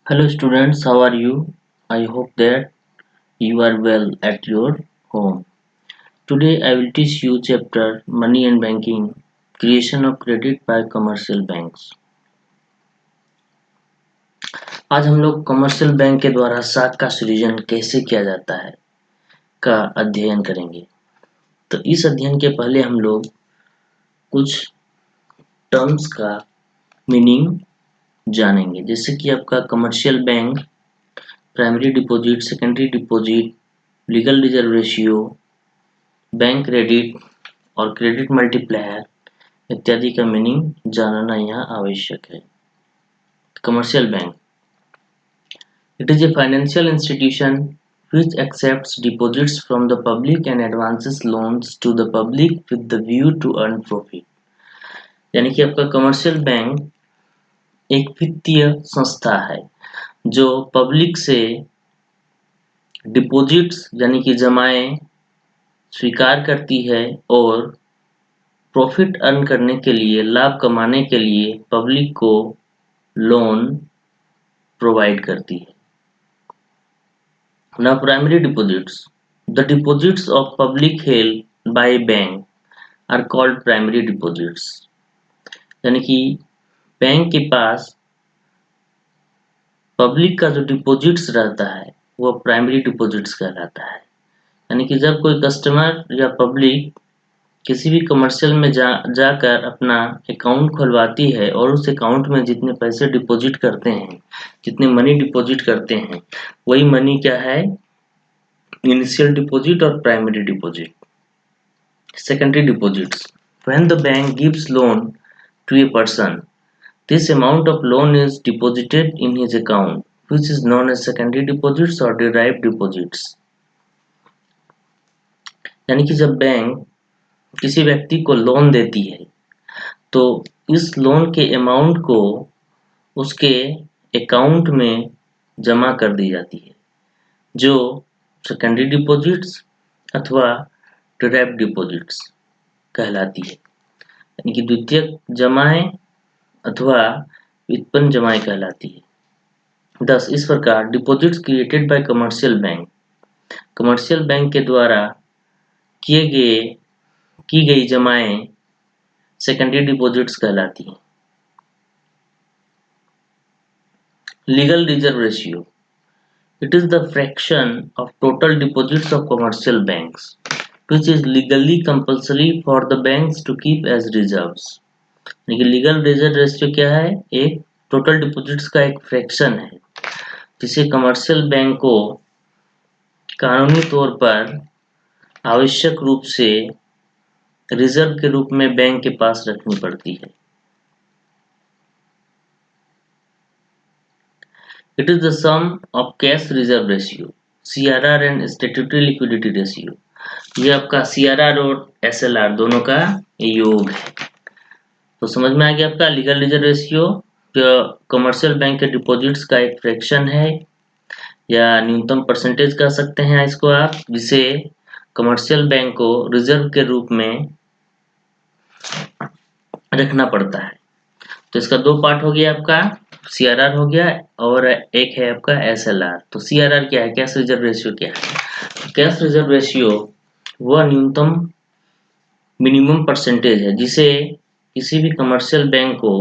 Hello students, how are you? I hope that you are well at your home. Today I will teach you chapter Money and Banking, Creation of Credit by Commercial Banks. आज हम लोग commercial bank के द्वारा साख का सृजन कैसे किया जाता है का अध्ययन करेंगे। तो इस अध्ययन के पहले हम लोग कुछ टर्म्स का मीनिंग जानेंगे, जैसे कि आपका commercial bank, primary deposit, secondary deposit, legal reserve ratio, bank credit और क्रेडिट मल्टीप्लायर इत्यादि का मीनिंग जानना यहाँ आवश्यक है। Commercial bank, it is a financial institution which accepts deposits from the public and advances loans to the public with the view to earn profit। यानी कि आपका कमर्शियल बैंक एक वित्तीय संस्था है जो पब्लिक से डिपॉजिट्स यानी कि जमाएं स्वीकार करती है और प्रॉफिट अर्न करने के लिए, लाभ कमाने के लिए पब्लिक को लोन प्रोवाइड करती है। Now primary deposits, the deposits of public held by bank are called primary deposits। यानी कि बैंक के पास पब्लिक का जो डिपॉजिट्स रहता है वो प्राइमरी डिपॉजिट्स कहलाता है। यानी कि जब कोई कस्टमर या पब्लिक किसी भी कमर्शियल में जाकर अपना अकाउंट खुलवाती है और उस अकाउंट में जितने पैसे डिपॉजिट करते हैं, जितने मनी डिपॉजिट करते हैं, वही मनी क्या है, इनिशियल डिपॉजिट और primary deposit. Secondary deposits, when the bank gives loan to a person, this amount of loan is deposited in his account which is known as secondary deposits और derived deposits. यानी कि जब bank किसी व्यक्ति को loan देती है तो इस लोन के अमाउंट को उसके अकाउंट में जमा कर दी जाती है, जो सेकेंडरी डिपॉजिट्स अथवा डिराइव्ड डिपॉजिट्स कहलाती है। यानी कि द्वितीयक जमाएं अथवा व्युत्पन्न जमाएं कहलाती है। थस इस प्रकार deposits created by commercial bank, commercial bank के द्वारा की गई जमाएं सेकेंडरी डिपॉजिट्स कहलाती हैं। Legal reserve ratio, it is the fraction of total deposits of commercial banks which is legally compulsory for the banks to keep as reserves। लेकिन legal reserve ratio क्या है, एक टोटल डिपॉजिट्स का एक fraction है जिसे कमर्शियल बैंक को कानूनी तौर पर आवश्यक रूप से रिजर्व के रूप में बैंक के पास रखनी पड़ती है। It is the sum of cash reserve ratio, CRR and statutory liquidity ratio। ये आपका CRR और SLR दोनों का योग है। तो समझ में आ गया आपका लीगल रिजर्व रेशियो जो कमर्शियल बैंक के डिपॉजिट्स का एक फ्रैक्शन है या न्यूनतम परसेंटेज कह सकते हैं इसको आप, जिसे कमर्शियल बैंक को रिजर्व के रूप में रखना पड़ता है। तो इसका दो पार्ट हो गया, आपका CRR हो गया और एक है आपका SLR। तो CRR क्या है, कैश रिजर्व रेशियो क्या है। कैश रिजर्व रेशियो वह न्यूनतम मिनिमम परसेंटेज है जिसे किसी भी कमर्शियल बैंक को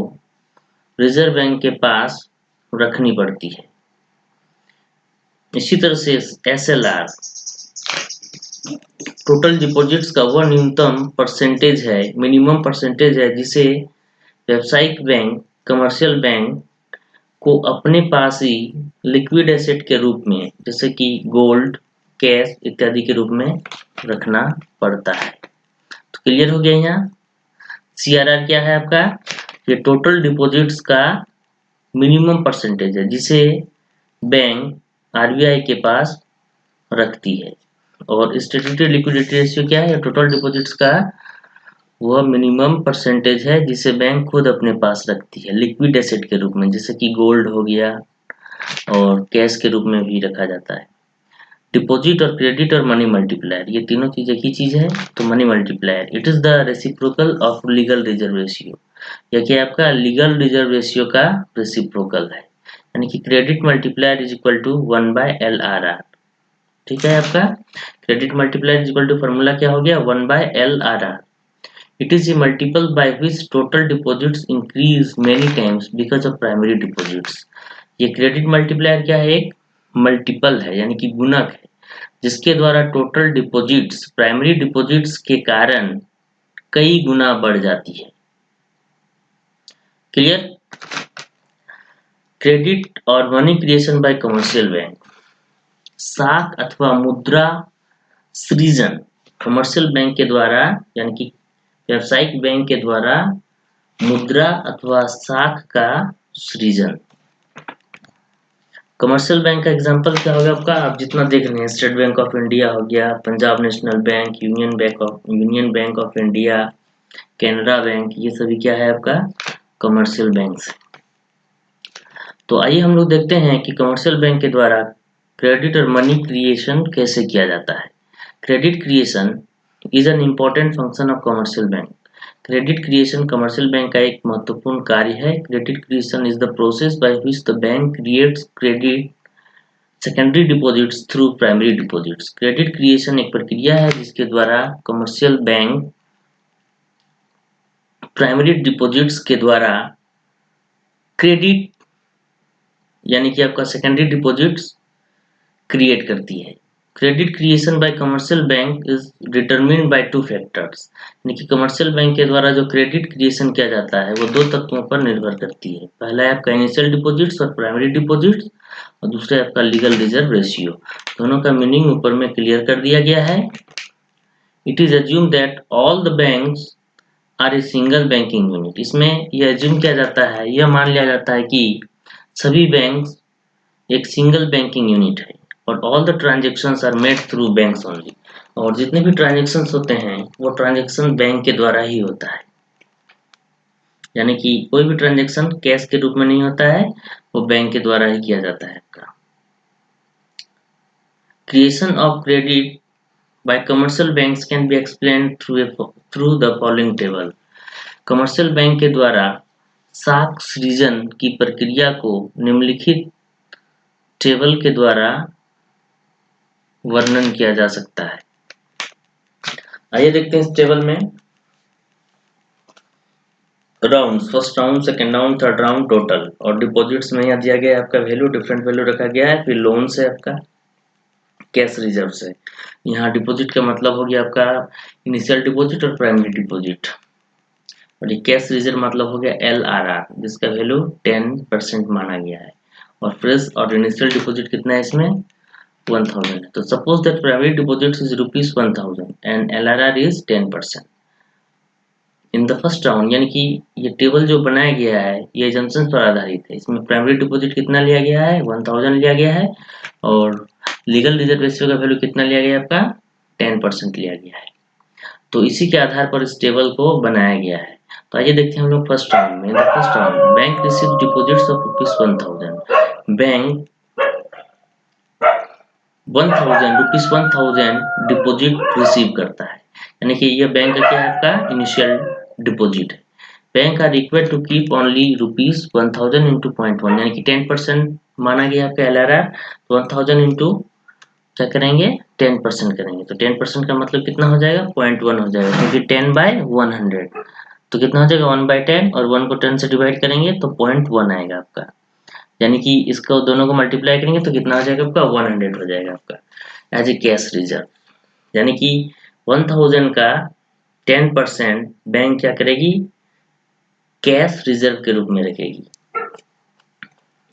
रिजर्व बैंक के पास रखनी पड़ती है। इसी तरह से SLR टोटल डिपॉजिट्स का वह न्यूनतम परसेंटेज है, मिनिमम परसेंटेज है जिसे व्यावसायिक बैंक, कमर्शियल बैंक को अपने पास ही लिक्विड एसेट के रूप में, जैसे कि गोल्ड, कैश इत्यादि के रूप में रखना पड़ता है। तो क्लियर हो गया यहाँ। CRR क्या है आपका, ये टोटल डिपॉजिट्स का मिनिमम परसेंटेज है जिसे बैंक RBI के पास रखती है। और स्टैट्यूटरी लिक्विडिटी रेशियो क्या है, टोटल डिपॉजिट्स का वह मिनिमम परसेंटेज है जिसे बैंक खुद अपने पास रखती है लिक्विड एसेट के रूप में, जैसे कि गोल्ड हो गया और कैश के रूप में भी रखा जाता है। डिपॉजिट और क्रेडिट और मनी मल्टीप्लायर, ये तीनों चीज एक ही चीज है। तो money multiplier, it is the reciprocal of legal reserve ratio, यह क्या आपका लीगल रिजर्व रेशियो का रेसिप्रोकल है। यानी कि credit multiplier is equal to 1/LRR। ठीक है, आपका credit multiplier is equal to formula क्या हो गया, 1/LRR। It is a multiple by which total deposits increase many times because of primary deposits. ये क्रेडिट मल्टीप्लायर क्या है, एक मल्टीपल है यानी कि गुणक है, जिसके द्वारा टोटल डिपॉजिट्स प्राइमरी डिपॉजिट्स के कारण कई गुना बढ़ जाती है। क्लियर। क्रेडिट और money creation bye commercial bank. साख अथवा मुद्रा सृजन कमर्शियल बैंक के द्वारा यानी कि व्यावसायिक बैंक के द्वारा मुद्रा अथवा साख का सृजन। कमर्शियल बैंक का एग्जांपल क्या होगा आपका, आप जितना देख रहे हैं, स्टेट बैंक ऑफ इंडिया हो गया, Punjab national bank, union bank of India, Canara bank, ये सभी क्या है आपका कमर्शियल बैंक है। तो आइए हम लोग देखते हैं कि कमर्शियल बैंक के द्वारा क्रेडिट और मनी क्रिएशन कैसे किया जाता है। Credit creation is an important function of commercial bank. Credit creation commercial bank का एक महत्वपूर्ण कार्य है। Credit creation is the process by which the bank creates credit secondary deposits through primary deposits. Credit creation एक प्रक्रिया है जिसके द्वारा कमर्शियल बैंक प्राइमरी डिपॉजिट्स के द्वारा क्रेडिट यानी कि आपका सेकेंडरी डिपॉजिट्स क्रिएट करती है। Credit creation bye commercial bank is determined by two factors. यानी कि कमर्शियल बैंक के द्वारा जो क्रेडिट क्रिएशन किया जाता है वो दो तत्वों पर निर्भर करती है। पहला है आपका इनिशियल डिपॉजिट्स और प्राइमरी डिपॉजिट्स, और दूसरा है आपका लीगल रिजर्व रेशियो। दोनों का मीनिंग ऊपर में क्लियर कर दिया गया है। It is assume that all the banks are a single banking unit. इसमें यह अज्यूम किया जाता है, यह मान लिया जाता है कि सभी बैंक एक सिंगल बैंकिंग यूनिट है और all the transactions are made through banks only. और जितने भी ट्रांजेक्शन्स होते हैं वो ट्रांजेक्शन बैंक के द्वारा ही होता है। यानी कि कोई भी ट्रांजेक्शन कैश के रूप में नहीं होता है, वो बैंक के द्वारा ही किया जाता है आपका। Creation of credit by commercial banks can be explained through the following table. Commercial bank के द्वारा साख सृजन की प्रक्रिया को निम्नलिखित टेबल के द्वारा वर्णन किया जा सकता है। आइए देखते हैं इस टेबल में round, first round, second round, third round, total, और डिपॉजिट्स में यहाँ दिया गया है आपका वैल्यू, डिफरेंट वैल्यू रखा गया है। फिर लोन्स है आपका, कैश रिजर्व है। यहाँ डिपॉजिट का मतलब हो गया आपका इनिशियल डिपॉजिट और प्राइमरी डिपॉजिट, और ये कैश रिजर्व मतलब हो गया LRR, जिसका वैल्यू 10% माना गया है। और फ्रेश और इनिशियल डिपॉजिट कितना है इसमें 1000 है। तो suppose that primary deposit is ₹1000 and LRR is 10%। In the first round, यानी कि ये टेबल जो बनाया गया है ये एजम्पशन पर आधारित है। इसमें प्राइमरी डिपॉजिट कितना लिया गया है 1000 लिया गया है, और लीगल रिजर्व रेशियो का वैल्यू कितना लिया गया है आपका 10% लिया गया है। तो इसी के आधार पर इस टेबल को बनाया गया है। तो आइए देखते हैं हम लोग फर्स्ट राउंड में। First round, bank receive deposits of ₹1000। Bank 1000 deposit receive करता है, यानी कि ये बैंक का क्या है आपका इनिशियल डिपॉजिट है। Bank are required to keep only ₹1000 into 0.1, यानी कि 10% माना गया आपका LRR। तो 1000 इंटू क्या करेंगे 10% करेंगे, तो 10% का मतलब कितना हो जाएगा 0.1 हो जाएगा, क्योंकि 10/100 तो कितना हो जाएगा 1/10, और 1 को 10 से डिवाइड करेंगे तो 0.1 आएगा आपका। यानी कि इसको दोनों को मल्टीप्लाई करेंगे तो कितना हो जाएगा आपका 100 हो जाएगा आपका एज ए कैश रिजर्व। यानी कि 1000 का 10% बैंक क्या करेगी कैश रिजर्व के रूप में रखेगी,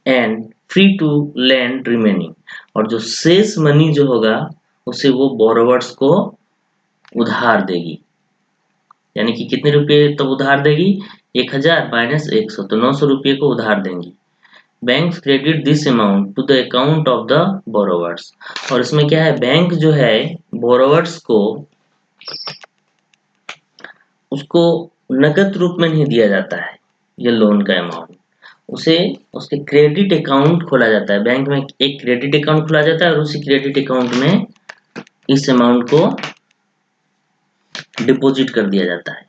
and free to lend remaining, और जो शेष मनी जो होगा उसे वो बोरोवर्स को उधार देगी। यानी कि कितने रुपए तब उधार देगी 1000 माइनस 100, तो 900 रुपये को उधार देंगी। Bank credit this amount to the account of the borrowers, और इसमें क्या है बैंक जो है बोरोवर्स को उसको नकद रूप में नहीं दिया जाता है ये लोन का अमाउंट, उसे उसके क्रेडिट अकाउंट खोला जाता है। बैंक में एक क्रेडिट अकाउंट खोला जाता है और उसी क्रेडिट अकाउंट में इस अमाउंट को डिपॉजिट कर दिया जाता है।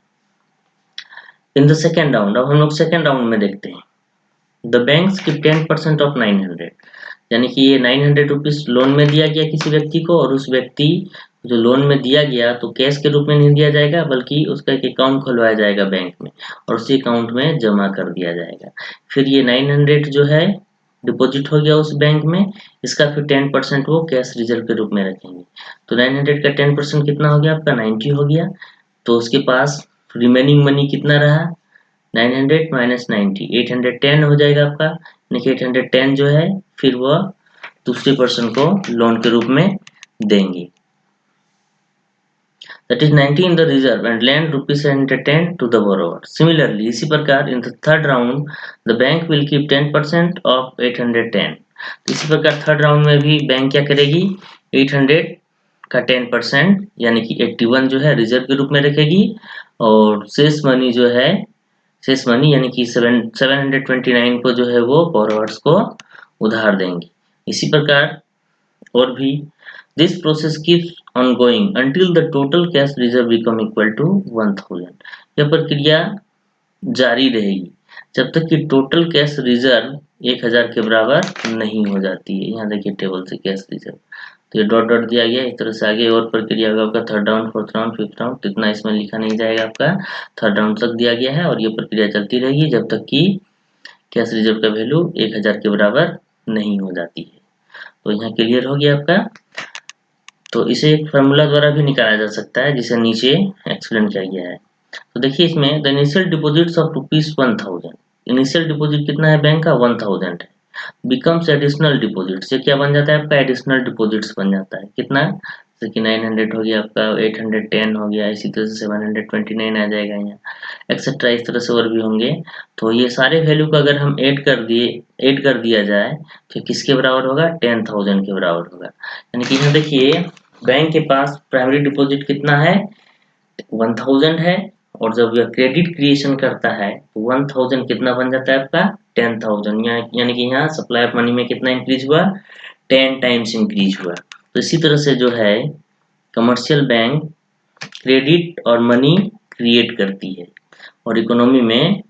इन द सेकेंड राउंड, अब हम लोग सेकेंड राउंड में देखते हैं। द बैंक्स कीप 10% ऑफ 900, यानी कि ये 900 रुपीज लोन में दिया गया किसी व्यक्ति को, और उस व्यक्ति जो लोन में दिया गया तो कैश के रूप में नहीं दिया जाएगा, बल्कि उसका एक अकाउंट खुलवाया जाएगा बैंक में और उसी अकाउंट में जमा कर दिया जाएगा। फिर ये 900 जो है डिपॉजिट हो गया उस बैंक में, इसका फिर 10% वो कैश रिजर्व के रूप में रखेंगे। तो 900 का 10% कितना हो गया आपका 90 हो गया। तो उसके पास रिमेनिंग मनी कितना रहा 900 माइनस 90, 810 हो जाएगा आपका। यानी 810 जो है फिर वह दूसरे पर्सन को लोन के रूप में देंगे। That is 90 in the reserve and lend rupees 110 to the borrower. Similarly, इसी प्रकार in the third round the bank will keep 10% of 810. तो इसी प्रकार थर्ड राउंड में भी बैंक क्या करेगी 800 का 10% यानी कि 81 जो है रिजर्व के रूप में रखेगी, और शेष मनी जो है शेष मनी यानी कि 729 को जो है वो बोरोवर्स को उधार देंगे। इसी प्रकार और भी this process keeps on going until the total cash reserve become equal to 1000. यह प्रक्रिया जारी रहेगी जब तक कि टोटल कैश रिजर्व 1000 के बराबर नहीं हो जाती है। यहाँ देखिए टेबल से कैश रिजर्व, तो ये डॉट डॉट दिया गया, इस तरह से आगे और प्रक्रिया होगा आपका third round, fourth round, fifth round, इतना इसमें लिखा नहीं जाएगा आपका, थर्ड राउंड तक दिया गया है और ये प्रक्रिया चलती रहेगी जब तक कि कैश रिजर्व का वैल्यू 1000 के बराबर नहीं हो जाती है। तो यहाँ क्लियर हो गया आपका। तो इसे एक फार्मूला द्वारा भी निकाला जा सकता है जिसे नीचे एक्सप्लेन किया गया है। तो देखिए इसमें the initial deposits of ₹1000, initial deposit कितना है बैंक का 1000 है, बिकम्स एडिशनल डिपॉजिट से क्या बन जाता है आपका एडिशनल डिपॉजिट्स बन जाता है कितना, जैसे कि 900 हो गया आपका, 810 हो गया, इसी तरह से 729 आ जाएगा यहाँ एक्सेट्रा, इस तरह से और भी होंगे। तो ये सारे वैल्यू को अगर हम ऐड कर दिया जाए तो किसके बराबर होगा 10,000 के बराबर होगा। यानी कि यहाँ देखिए बैंक के पास प्राइमरी डिपॉजिट कितना है 1000 है, और जब यह क्रेडिट क्रिएशन करता है तो 1000 कितना बन जाता है आपका 10,000, यानी कि यहाँ सप्लाई ऑफ मनी में कितना इंक्रीज हुआ 10 टाइम्स इंक्रीज हुआ। तो इसी तरह से जो है कमर्शियल बैंक क्रेडिट और मनी क्रिएट करती है और इकोनॉमी में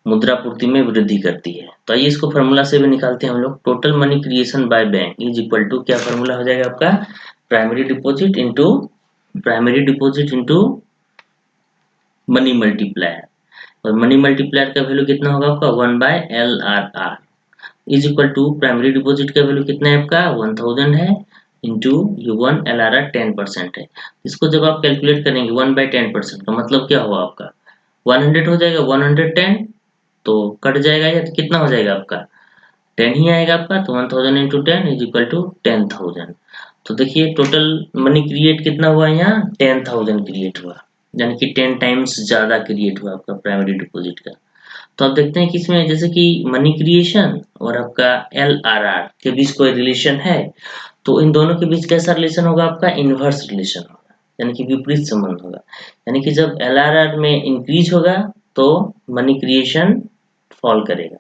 मुद्रा पूर्ति में वृद्धि करती है। तो आइए इसको फार्मूला से भी निकालते हैं हम लोग। Total money creation by bank is equal to क्या फार्मूला हो जाएगा आपका primary deposit into money multiplier, और मनी मल्टीप्लायर का वैल्यू कितना होगा आपका 1/LRR is equal to primary deposit का वैल्यू कितना है आपका 1000 है इंटू ये 1 LRR 10% है। इसको जब आप कैलकुलेट करेंगे 1/10% का मतलब क्या हुआ आपका 100 हो जाएगा, 110 तो कट जाएगा या तो कितना हो जाएगा आपका 10 ही आएगा आपका, तो 1000 इंटू 10 इज इक्वल टू 10,000। तो देखिए टोटल मनी क्रिएट कितना हुआ यहाँ 10,000 क्रिएट हुआ, यानी कि 10 टाइम्स ज्यादा क्रिएट हुआ आपका प्राइमरी डिपॉजिट का। तो आप देखते हैं कि इसमें जैसे कि मनी क्रिएशन और आपका LRR के बीच कोई रिलेशन है, तो इन दोनों के बीच कैसा रिलेशन होगा आपका इनवर्स रिलेशन होगा, यानी कि विपरीत संबंध होगा। यानी कि जब LRR में इंक्रीज होगा तो मनी क्रिएशन फॉल करेगा,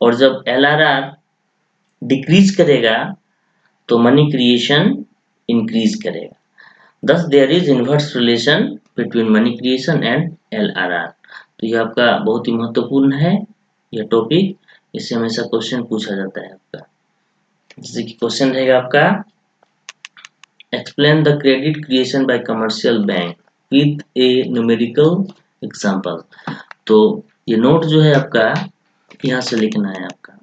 और जब LRR डिक्रीज करेगा तो मनी क्रिएशन इंक्रीज करेगा। Thus there is inverse relation between money creation and LRR। तो ये आपका बहुत ही महत्वपूर्ण है यह टॉपिक, इससे हमेशा क्वेश्चन पूछा जाता है आपका। जैसे कि क्वेश्चन रहेगा आपका explain the credit creation bye commercial bank with A numerical example. तो ये नोट जो है आपका यहाँ से लिखना है आपका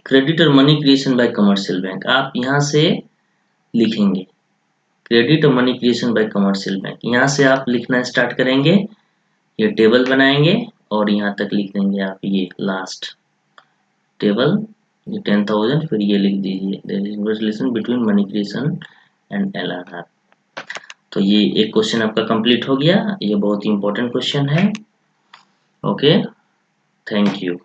क्रेडिट और money creation bye commercial bank, आप यहाँ से लिखेंगे क्रेडिट और money creation bye commercial bank, यहाँ से आप लिखना स्टार्ट करेंगे, ये टेबल बनाएंगे और यहाँ तक लिख देंगे आप ये लास्ट टेबल, ये 10,000, फिर ये लिख दीजिए there is inverse relation between money creation and LRR। तो ये एक क्वेश्चन आपका कंप्लीट हो गया, ये बहुत ही इंपॉर्टेंट क्वेश्चन है। Okay, thank you.